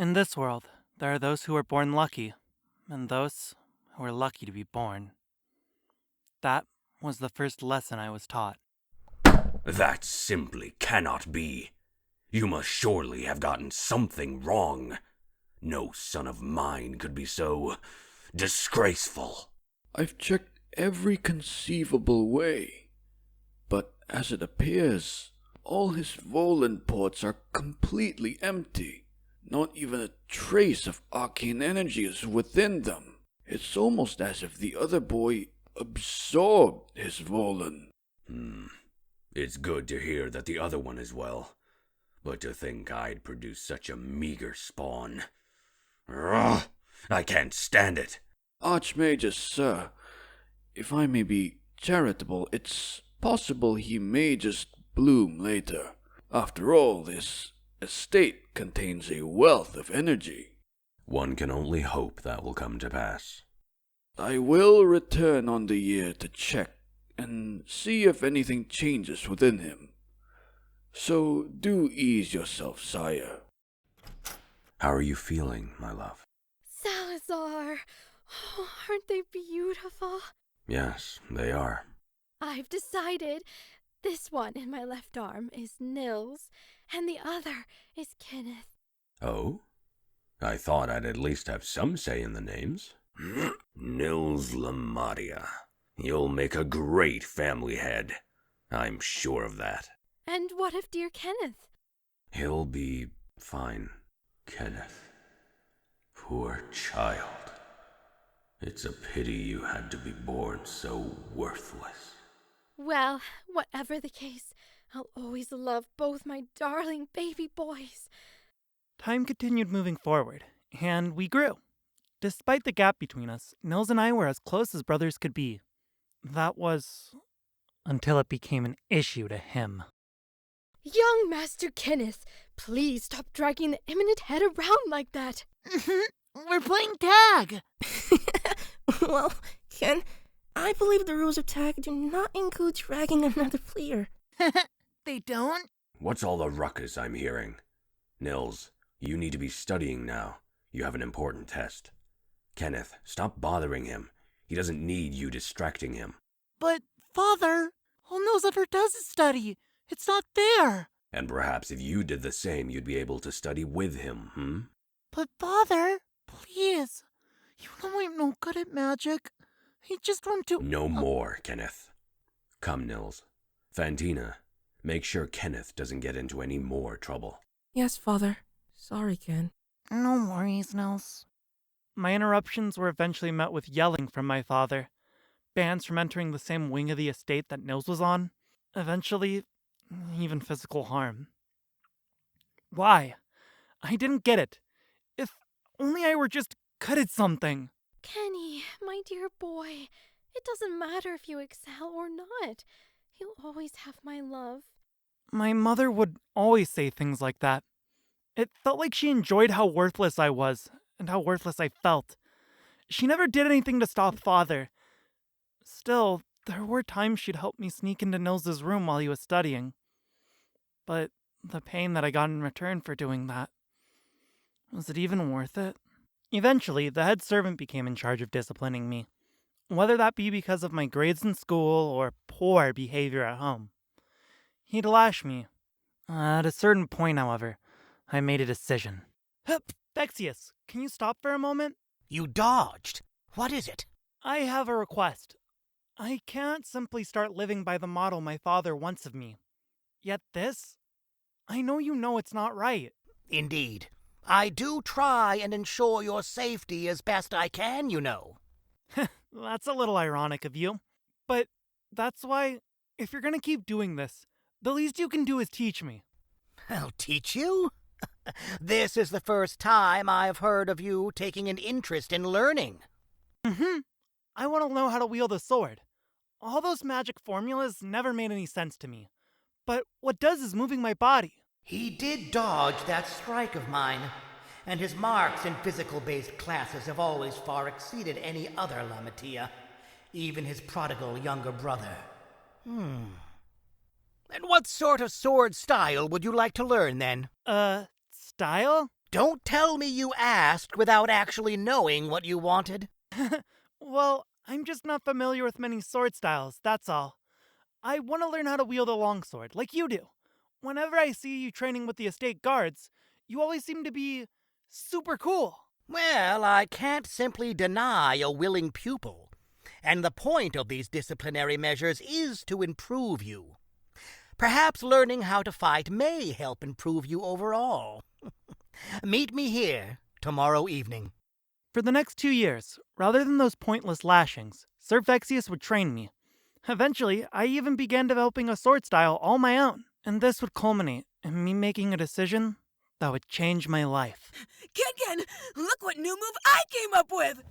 In this world, there are those who are born lucky, and those who are lucky to be born. That was the first lesson I was taught. That simply cannot be. You must surely have gotten something wrong. No son of mine could be so disgraceful. I've checked every conceivable way, but as it appears, all his Volan ports are completely empty. Not even a trace of arcane energy is within them. It's almost as if the other boy absorbed his Volan. It's good to hear that the other one is well, but to think I'd produce such a meager spawn. Ugh, I can't stand it. Archmage, sir, if I may be charitable, it's possible he may just bloom later. After all, this estate contains a wealth of energy. One can only hope that will come to pass. I will return on the year to check and see if anything changes within him. So do ease yourself, sire. How are you feeling, my love? Salazar! Oh, aren't they beautiful? Yes, they are. I've decided this one in my left arm is Nils, and the other is Kenneth. Oh? I thought I'd at least have some say in the names. Nils L'Matia. You'll make a great family head. I'm sure of that. And what of dear Kenneth? He'll be fine, Kenneth. Poor child. It's a pity you had to be born so worthless. Well, whatever the case, I'll always love both my darling baby boys. Time continued moving forward, and we grew. Despite the gap between us, Nils and I were as close as brothers could be. That was until it became an issue to him. Young Master Kenneth, please stop dragging the eminent head around like that. We're playing tag! Well, Ken, I believe the rules of tag do not include dragging another player. They don't? What's all the ruckus I'm hearing? Nils, you need to be studying now. You have an important test. Kenneth, stop bothering him. He doesn't need you distracting him. But, Father, all Nils ever does is study. It's not fair. And perhaps if you did the same, you'd be able to study with him, But, Father, please. You know I'm no good at magic. I just want to... No more, Kenneth. Come, Nils. Fantina, make sure Kenneth doesn't get into any more trouble. Yes, Father. Sorry, Ken. No worries, Nils. My interruptions were eventually met with yelling from my father, bans from entering the same wing of the estate that Nils was on, eventually, even physical harm. Why? I didn't get it. If only I were just good at something. Kenny, my dear boy, it doesn't matter if you excel or not. You'll always have my love. My mother would always say things like that. It felt like she enjoyed how worthless I was, and how worthless I felt. She never did anything to stop Father. Still, there were times she'd help me sneak into Nils's room while he was studying. But the pain that I got in return for doing that, was it even worth it? Eventually, the head servant became in charge of disciplining me, whether that be because of my grades in school or poor behavior at home. He'd lash me. At a certain point, however, I made a decision. Vexius, can you stop for a moment? You dodged. What is it? I have a request. I can't simply start living by the model my father wants of me. Yet this? I know you know it's not right. Indeed. I do try and ensure your safety as best I can, you know. That's a little ironic of you. But that's why, if you're gonna keep doing this, the least you can do is teach me. I'll teach you? This is the first time I've heard of you taking an interest in learning. I want to know how to wield a sword. All those magic formulas never made any sense to me. But what does is moving my body. He did dodge that strike of mine, and his marks in physical-based classes have always far exceeded any other L'Matia, even his prodigal younger brother. And what sort of sword style would you like to learn, then? Style? Don't tell me you asked without actually knowing what you wanted. Well, I'm just not familiar with many sword styles, that's all. I want to learn how to wield a longsword, like you do. Whenever I see you training with the estate guards, you always seem to be super cool. Well, I can't simply deny a willing pupil. And the point of these disciplinary measures is to improve you. Perhaps learning how to fight may help improve you overall. Meet me here tomorrow evening. For the next 2 years, rather than those pointless lashings, Sir Vexius would train me. Eventually, I even began developing a sword style all my own, and this would culminate in me making a decision that would change my life. Ken, look what new move I came up with!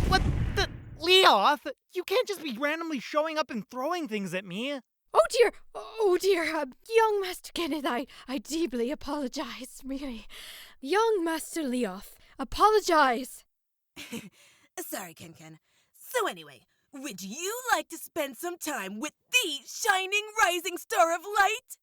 What the? Leoth, you can't just be randomly showing up and throwing things at me. Oh dear, young Master Kenneth, I deeply apologize, really. Young Master Leoth, apologize. Sorry, Ken. So anyway, would you like to spend some time with the shining rising star of light?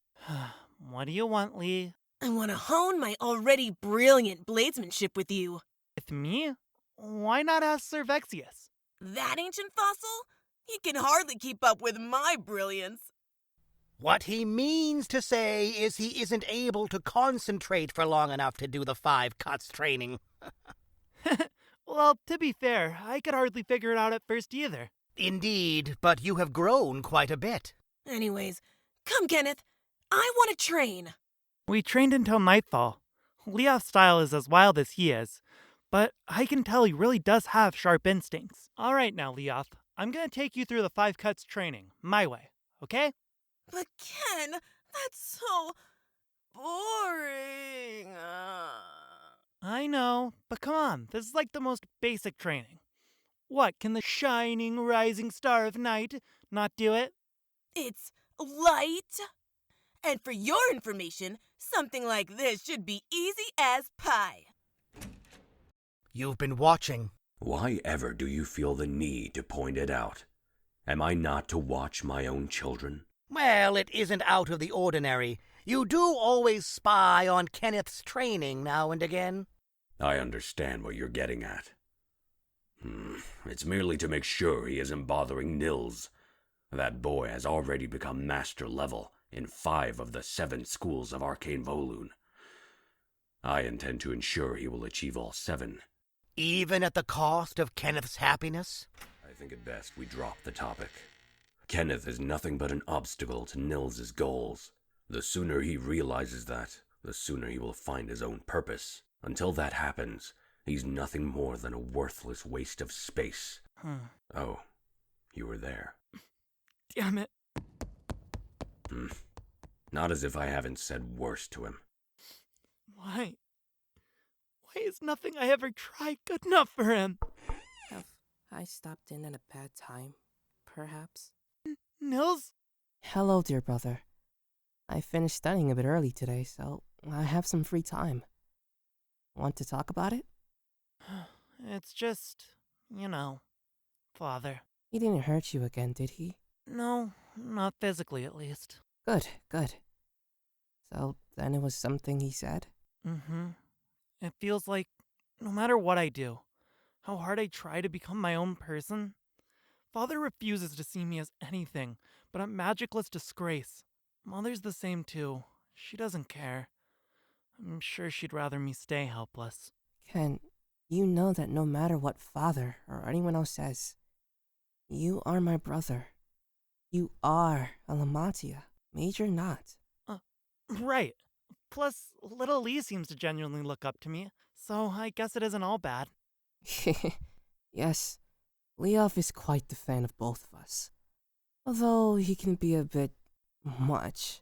What do you want, Lee? I want to hone my already brilliant bladesmanship with you. With me? Why not ask Sir Vexius? That ancient fossil? He can hardly keep up with my brilliance. What he means to say is he isn't able to concentrate for long enough to do the 5 cuts training. Well, to be fair, I could hardly figure it out at first either. Indeed, but you have grown quite a bit. Anyways, come Kenneth, I want to train. We trained until nightfall. Leoth's style is as wild as he is, but I can tell he really does have sharp instincts. All right now, Leoth, I'm gonna take you through the 5 cuts training, my way, okay? But Ken, that's so boring. I know, but come on, this is like the most basic training. What, can the shining rising star of night not do it? It's light. And for your information, something like this should be easy as pie. You've been watching. Why ever do you feel the need to point it out? Am I not to watch my own children? Well, it isn't out of the ordinary. You do always spy on Kenneth's training now and again. I understand what you're getting at. It's merely to make sure he isn't bothering Nils. That boy has already become master level in 5 of the 7 schools of Arcane Volune. I intend to ensure he will achieve all 7. Even at the cost of Kenneth's happiness? I think it best we drop the topic. Kenneth is nothing but an obstacle to Nils's goals. The sooner he realizes that, the sooner he will find his own purpose. Until that happens, he's nothing more than a worthless waste of space. Oh, you were there. Damn it. Not as if I haven't said worse to him. Why? Why is nothing I ever tried good enough for him? Have I stopped in at a bad time, perhaps? Nils? Hello, dear brother. I finished studying a bit early today, so I have some free time. Want to talk about it? It's just, Father. He didn't hurt you again, did he? No, not physically at least. Good. So then it was something he said? It feels like no matter what I do, how hard I try to become my own person, Father refuses to see me as anything but a magicless disgrace. Mother's the same too. She doesn't care. I'm sure she'd rather me stay helpless. Ken, you know that no matter what Father or anyone else says, you are my brother. You are a L'Matia, Mage or not. Right. Plus, little Lee seems to genuinely look up to me, so I guess it isn't all bad. Yes, Leoth is quite the fan of both of us. Although he can be a bit much.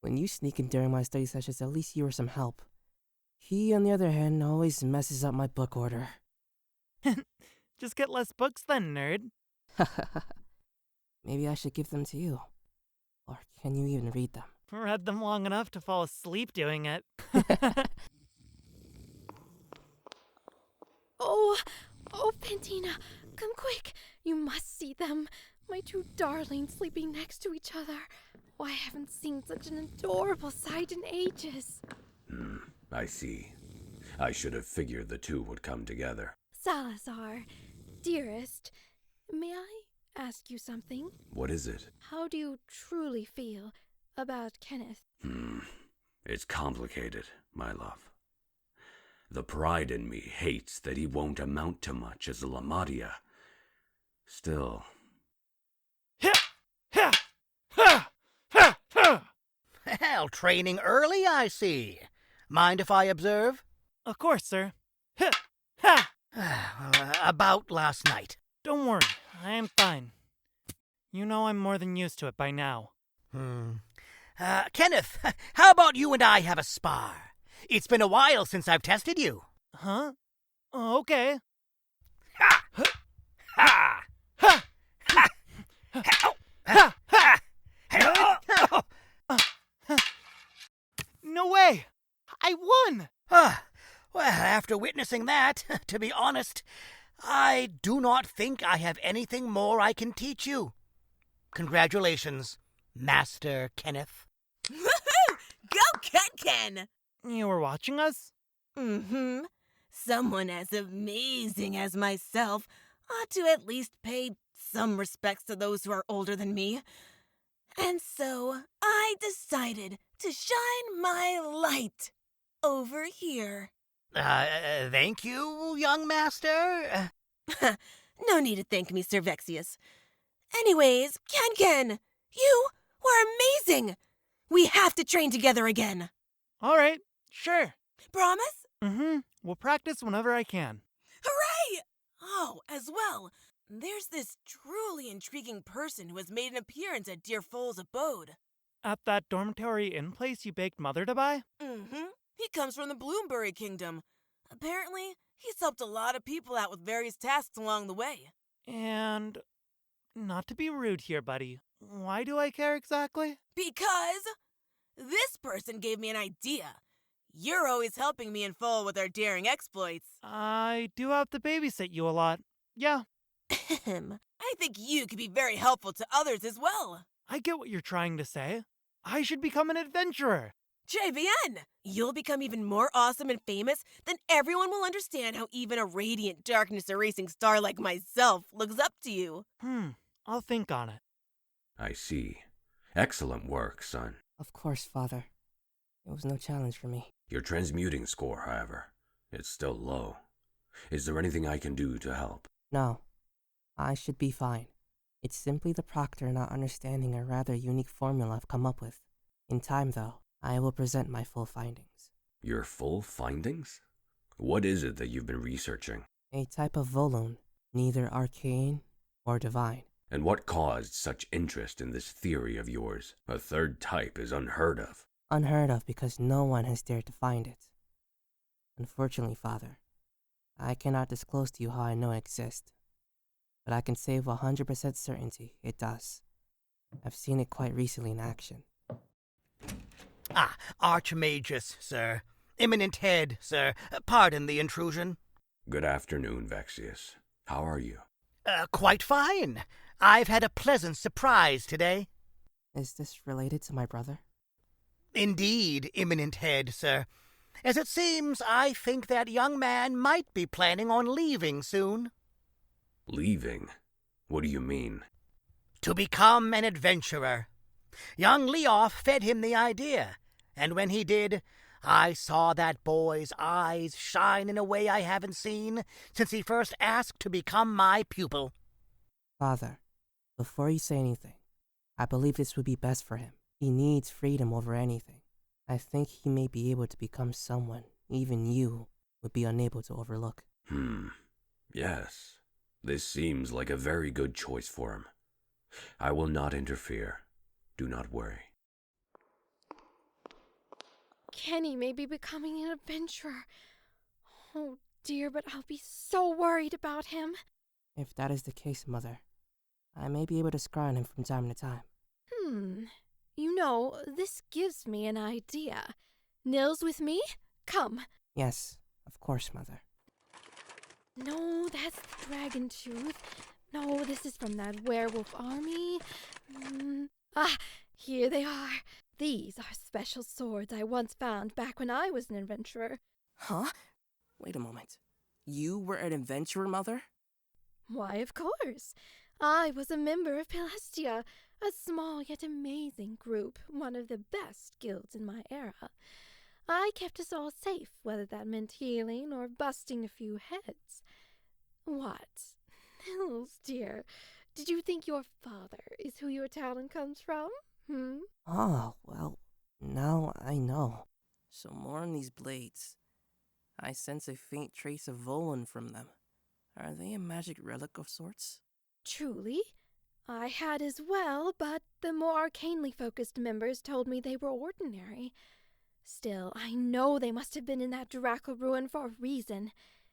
When you sneak in during my study sessions, at least you are some help. He, on the other hand, always messes up my book order. Just get less books then, nerd. Maybe I should give them to you. Or can you even read them? Read them long enough to fall asleep doing it. Oh, Pentina, come quick. You must see them. My 2 darlings sleeping next to each other. Oh, I haven't seen such an adorable sight in ages. I see. I should have figured the two would come together. Salazar, dearest, may I ask you something? What is it? How do you truly feel about Kenneth? It's complicated, my love. The pride in me hates that he won't amount to much as a L'Matia. Still... Well, training early, I see. Mind if I observe? Of course, sir. About last night. Don't worry, I am fine. You know I'm more than used to it by now. Kenneth, how about you and I have a spar? It's been a while since I've tested you. Huh? Oh, okay. Ha! Ha! Ha! Ha! Ha! Ha! No way! I won! Well, after witnessing that, to be honest, I do not think I have anything more I can teach you. Congratulations, Master Kenneth. Woohoo! Go, Ken! You were watching us? Mm-hmm. Someone as amazing as myself ought to at least pay some respects to those who are older than me. And so I decided to shine my light over here. Thank you, young master. No need to thank me, Sir Vexius. Anyways, Ken, you were amazing. We have to train together again. All right, sure. Promise? We'll practice whenever I can. Hooray! Oh, as well, there's this truly intriguing person who has made an appearance at Dear Foal's abode. At that dormitory inn place you begged Mother to buy? He comes from the Bloomberry Kingdom. Apparently, he's helped a lot of people out with various tasks along the way. And... not to be rude here, buddy. Why do I care exactly? Because this person gave me an idea. You're always helping me and Foal with our daring exploits. I do have to babysit you a lot. Yeah. I think you could be very helpful to others as well. I get what you're trying to say. I should become an adventurer. Très bien! You'll become even more awesome and famous, then everyone will understand how even a radiant darkness erasing star like myself looks up to you. I'll think on it. I see. Excellent work, son. Of course, Father. It was no challenge for me. Your transmuting score, however, it's still low. Is there anything I can do to help? No. I should be fine. It's simply the proctor not understanding a rather unique formula I've come up with. In time, though, I will present my full findings. Your full findings? What is it that you've been researching? A type of Volone, neither arcane or divine. And what caused such interest in this theory of yours? A third type is unheard of. Unheard of because no one has dared to find it. Unfortunately, Father, I cannot disclose to you how I know it exists. But I can say with 100% certainty it does. I've seen it quite recently in action. Archmagus, sir. Eminent head, sir. Pardon the intrusion. Good afternoon, Vexius. How are you? Quite fine. I've had a pleasant surprise today. Is this related to my brother? Indeed, eminent head, sir. As it seems, I think that young man might be planning on leaving soon. Leaving? What do you mean? To become an adventurer. Young Leof fed him the idea, and when he did, I saw that boy's eyes shine in a way I haven't seen since he first asked to become my pupil. Father, before you say anything, I believe this would be best for him. He needs freedom over anything. I think he may be able to become someone even you would be unable to overlook. Yes. This seems like a very good choice for him. I will not interfere. Do not worry. Kenny may be becoming an adventurer. Oh dear, but I'll be so worried about him. If that is the case, Mother, I may be able to scry on him from time to time. You know, this gives me an idea. Nils with me? Come. Yes, of course, Mother. No, that's the dragon tooth. No, this is from that werewolf army. Here they are. These are special swords I once found back when I was an adventurer. Huh? Wait a moment. You were an adventurer, Mother? Why, of course. I was a member of Celestia, a small yet amazing group, one of the best guilds in my era. I kept us all safe, whether that meant healing or busting a few heads. What? Nils, dear, did you think your father is who your talent comes from? Oh, well, now I know. So more on these blades. I sense a faint trace of Volan from them. Are they a magic relic of sorts? Truly. I had as well, but the more arcanely focused members told me they were ordinary. Still, I know they must have been in that Draco ruin for a reason.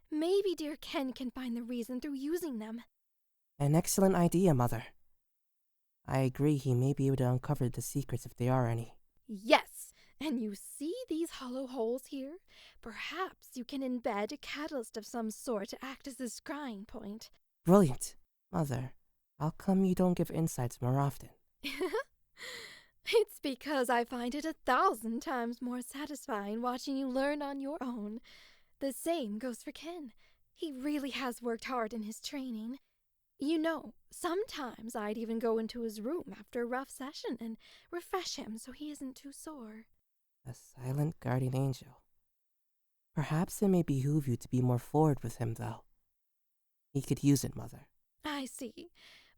Maybe dear Ken can find the reason through using them. An excellent idea, Mother. I agree he may be able to uncover the secrets if there are any. Yes, and you see these hollow holes here? Perhaps you can embed a catalyst of some sort to act as a scrying point. Brilliant. Mother, how come you don't give insights more often? It's because I find it 1,000 times more satisfying watching you learn on your own. The same goes for Ken. He really has worked hard in his training. You know, sometimes I'd even go into his room after a rough session and refresh him so he isn't too sore. A silent guardian angel. Perhaps it may behoove you to be more forward with him, though. He could use it, Mother. I see.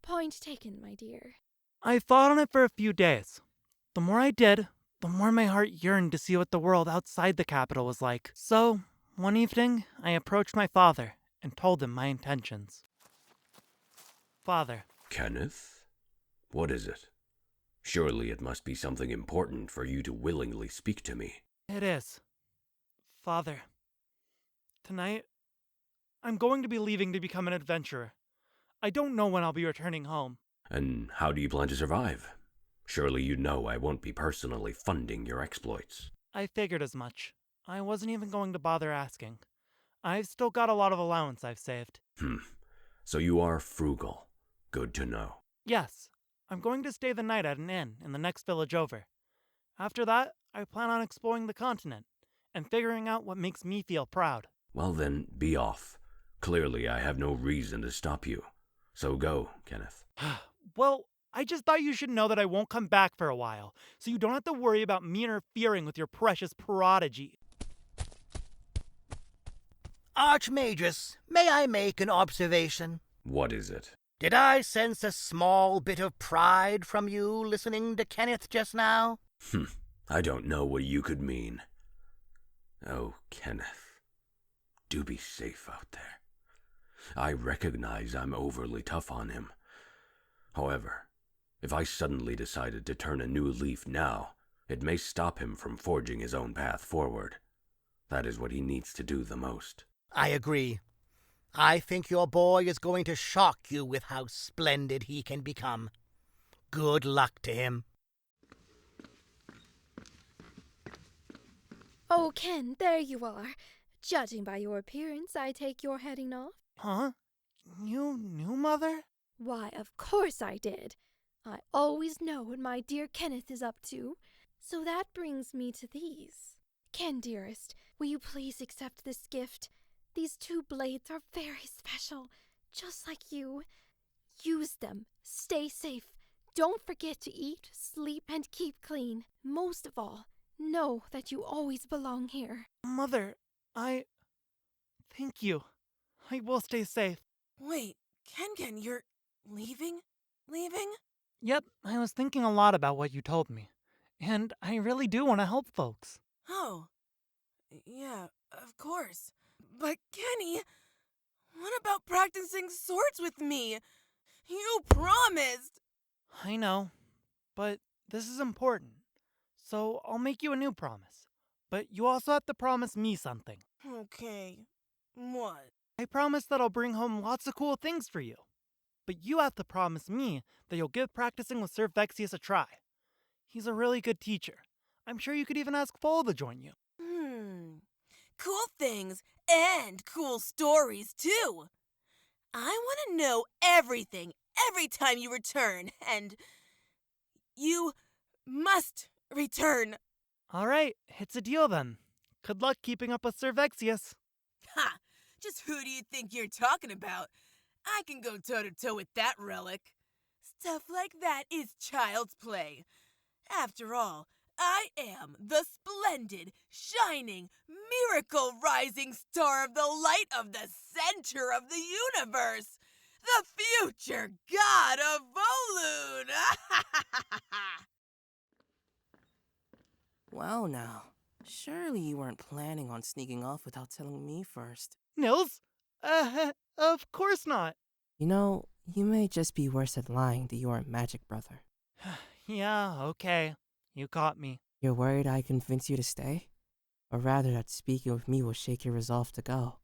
Point taken, my dear. I thought on it for a few days. The more I did, the more my heart yearned to see what the world outside the capital was like. So, one evening, I approached my father and told him my intentions. Father. Kenneth? What is it? Surely it must be something important for you to willingly speak to me. It is. Father, tonight, I'm going to be leaving to become an adventurer. I don't know when I'll be returning home. And how do you plan to survive? Surely you know I won't be personally funding your exploits. I figured as much. I wasn't even going to bother asking. I've still got a lot of allowance I've saved. So you are frugal. Good to know. Yes, I'm going to stay the night at an inn in the next village over. After that, I plan on exploring the continent and figuring out what makes me feel proud. Well then, be off. Clearly I have no reason to stop you. So go, Kenneth. Well, I just thought you should know that I won't come back for a while, so you don't have to worry about me interfering with your precious prodigy. Archmagus, may I make an observation? What is it? Did I sense a small bit of pride from you listening to Kenneth just now? I don't know what you could mean. Oh, Kenneth, do be safe out there. I recognize I'm overly tough on him. However, if I suddenly decided to turn a new leaf now, it may stop him from forging his own path forward. That is what he needs to do the most. I agree. I think your boy is going to shock you with how splendid he can become. Good luck to him. Oh, Ken, there you are. Judging by your appearance, I take you're heading off. Huh? You knew, Mother? Why, of course I did. I always know what my dear Kenneth is up to. So that brings me to these. Ken, dearest, will you please accept this gift? These 2 blades are very special, just like you. Use them. Stay safe. Don't forget to eat, sleep, and keep clean. Most of all, know that you always belong here. Mother, Thank you. I will stay safe. Wait, Ken, you're leaving? Leaving? Yep, I was thinking a lot about what you told me. And I really do want to help folks. Oh, yeah, of course. But Kenny, what about practicing swords with me? You promised! I know, but this is important. So I'll make you a new promise. But you also have to promise me something. Okay, what? I promise that I'll bring home lots of cool things for you. But you have to promise me that you'll give practicing with Sir Vexius a try. He's a really good teacher. I'm sure you could even ask Foal to join you. Cool things and cool stories, too. I want to know everything every time you return, and you must return. All right, it's a deal then. Good luck keeping up with Sir Vexius. Ha! Just who do you think you're talking about? I can go toe-to-toe with that relic. Stuff like that is child's play. After all, I am the splendid, shining, miracle-rising star of the light of the center of the universe. The future god of Volun! Well now, surely you weren't planning on sneaking off without telling me first. Nils? Of course not. You know, you may just be worse at lying than you are magic, brother. Yeah, okay. You caught me. You're worried I convince you to stay? Or rather that speaking with me will shake your resolve to go?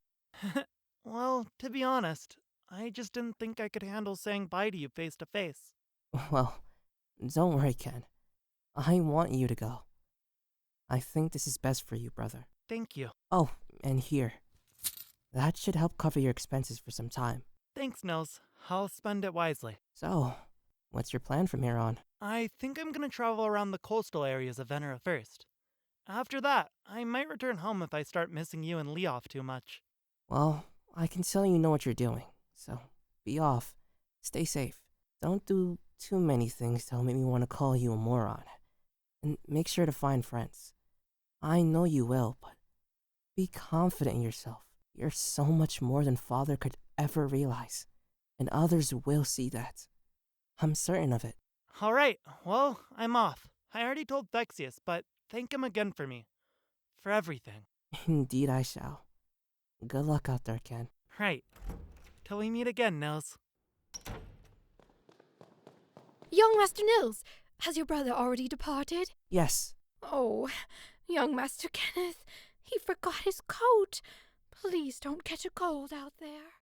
Well, to be honest, I just didn't think I could handle saying bye to you face to face. Well, don't worry, Ken. I want you to go. I think this is best for you, brother. Thank you. Oh, and here. That should help cover your expenses for some time. Thanks, Nils. I'll spend it wisely. So, what's your plan from here on? I think I'm gonna travel around the coastal areas of Venera first. After that, I might return home if I start missing you and Leof too much. Well, I can tell you know what you're doing, so be off. Stay safe. Don't do too many things that'll make me want to call you a moron. And make sure to find friends. I know you will, but be confident in yourself. You're so much more than Father could ever realize, and others will see that. I'm certain of it. Alright, well, I'm off. I already told Vexius, but thank him again for me. For everything. Indeed I shall. Good luck out there, Ken. Right. Till we meet again, Nils. Young Master Nils, has your brother already departed? Yes. Oh, young Master Kenneth, he forgot his coat. Please don't catch a cold out there.